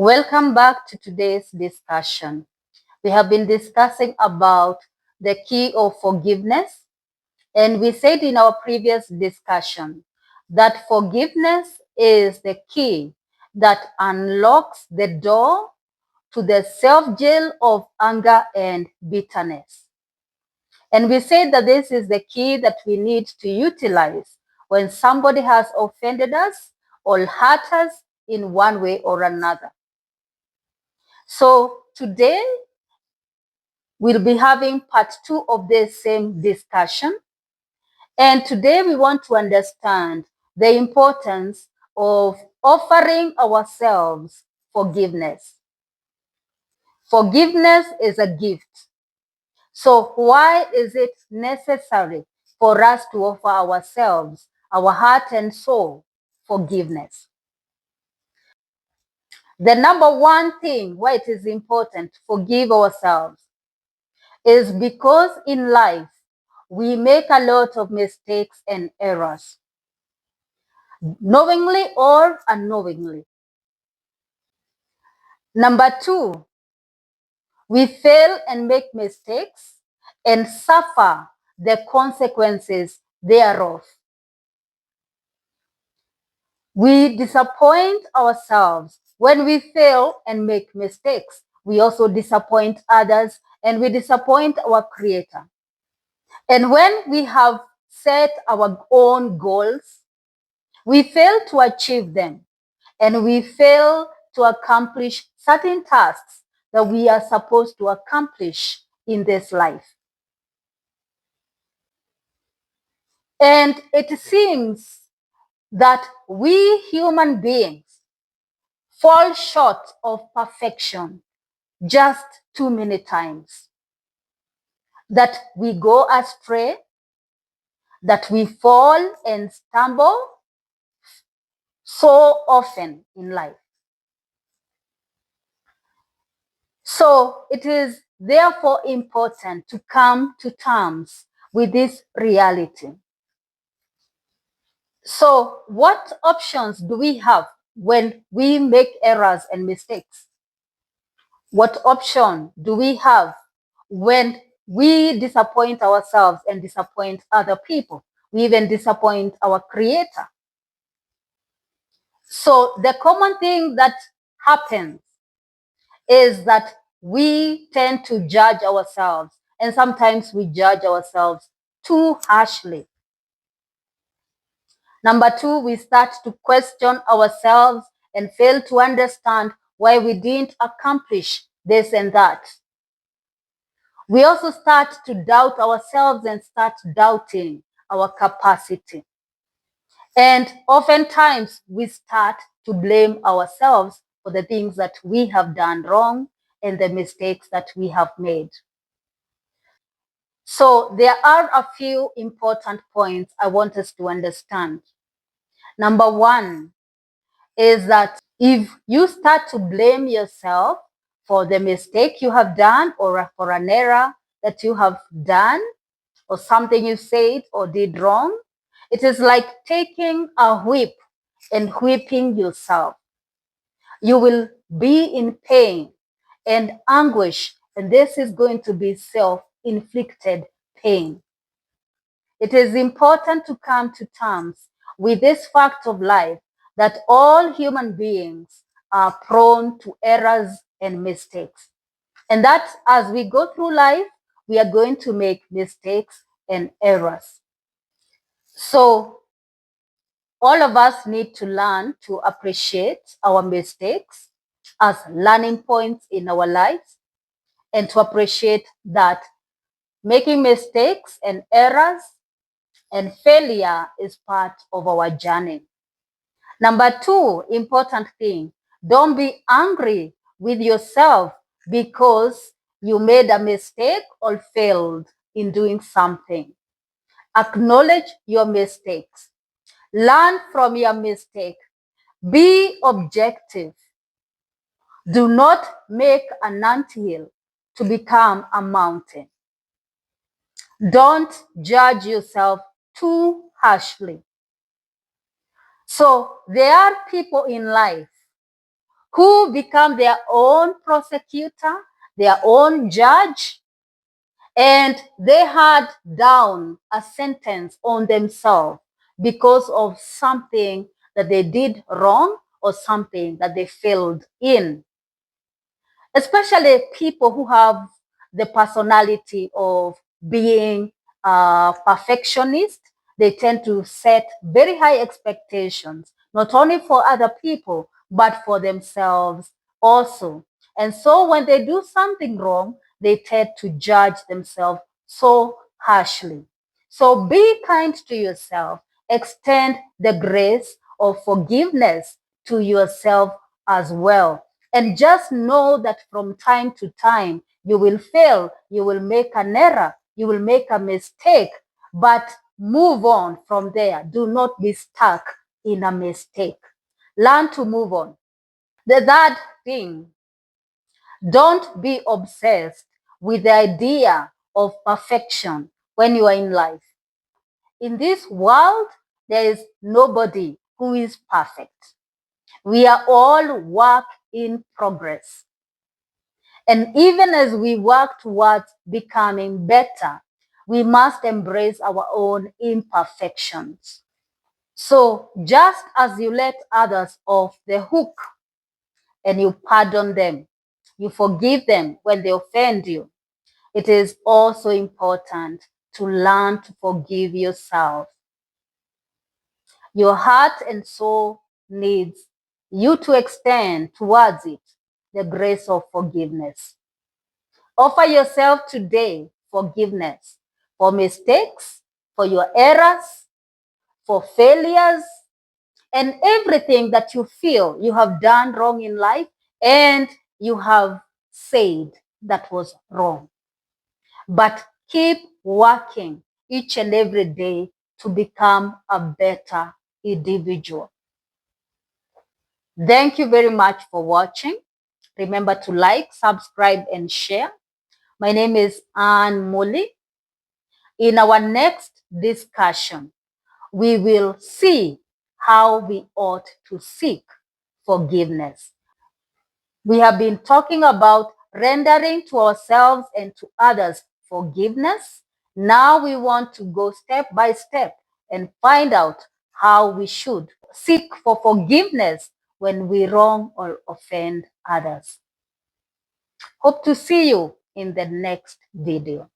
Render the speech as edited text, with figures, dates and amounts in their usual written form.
Welcome back to today's discussion. We have been discussing about the key of forgiveness, and we said in our previous discussion that forgiveness is the key that unlocks the door to the self-jail of anger and bitterness. And we said that this is the key that we need to utilize when somebody has offended us or hurt us in one way or another. So today we'll be having part 2 of this same discussion. And today we want to understand the importance of offering ourselves forgiveness. Forgiveness is a gift. So why is it necessary for us to offer ourselves, our heart and soul, forgiveness? The number one thing why it is important to forgive ourselves is because in life we make a lot of mistakes and errors, knowingly or unknowingly. Number two, we fail and make mistakes and suffer the consequences thereof. We disappoint ourselves when we fail and make mistakes. We also disappoint others and we disappoint our Creator. And when we have set our own goals, we fail to achieve them and we fail to accomplish certain tasks that we are supposed to accomplish in this life. And it seems that we human beings fall short of perfection just too many times. That we go astray, that we fall and stumble so often in life. So it is therefore important to come to terms with this reality. So what options do we have when we make errors and mistakes? What option do we have when we disappoint ourselves and disappoint other people? We even disappoint our Creator. So the common thing that happens is that we tend to judge ourselves, and sometimes we judge ourselves too harshly. Number two, we start to question ourselves and fail to understand why we didn't accomplish this and that. We also start to doubt ourselves and start doubting our capacity. And oftentimes we start to blame ourselves for the things that we have done wrong and the mistakes that we have made. So there are a few important points I want us to understand. Number one is that if you start to blame yourself for the mistake you have done or for an error that you have done or something you said or did wrong, it is like taking a whip and whipping yourself. You will be in pain and anguish, and this is going to be self-inflicted pain. It is important to come to terms with this fact of life that all human beings are prone to errors and mistakes. And that as we go through life, we are going to make mistakes and errors. So all of us need to learn to appreciate our mistakes as learning points in our lives and to appreciate that making mistakes and errors and failure is part of our journey. Number two, important thing, don't be angry with yourself because you made a mistake or failed in doing something. Acknowledge your mistakes. Learn from your mistake. Be objective. Do not make an anthill to become a mountain. Don't judge yourself too harshly. So there are people in life who become their own prosecutor, their own judge, and they had down a sentence on themselves because of something that they did wrong or something that they failed in. Especially people who have the personality of being perfectionist, they tend to set very high expectations, not only for other people, but for themselves also. And so when they do something wrong, they tend to judge themselves so harshly. So be kind to yourself. Extend the grace of forgiveness to yourself as well. And just know that from time to time, you will fail, you will make an error, you will make a mistake, but move on from there. Do not be stuck in a mistake. Learn to move on. The third thing, don't be obsessed with the idea of perfection when you are in life. In this world, there is nobody who is perfect. We are all work in progress. And even as we work towards becoming better, we must embrace our own imperfections. So just as you let others off the hook and you pardon them, you forgive them when they offend you, it is also important to learn to forgive yourself. Your heart and soul needs you to extend towards it the grace of forgiveness. Offer yourself today forgiveness for mistakes, for your errors, for failures, and everything that you feel you have done wrong in life and you have said that was wrong. But keep working each and every day to become a better individual. Thank you very much for watching. Remember to like, subscribe, and share. My name is Anne Molly. In our next discussion, we will see how we ought to seek forgiveness. We have been talking about rendering to ourselves and to others forgiveness. Now we want to go step by step and find out how we should seek for forgiveness when we wrong or offend others. Hope to see you in the next video.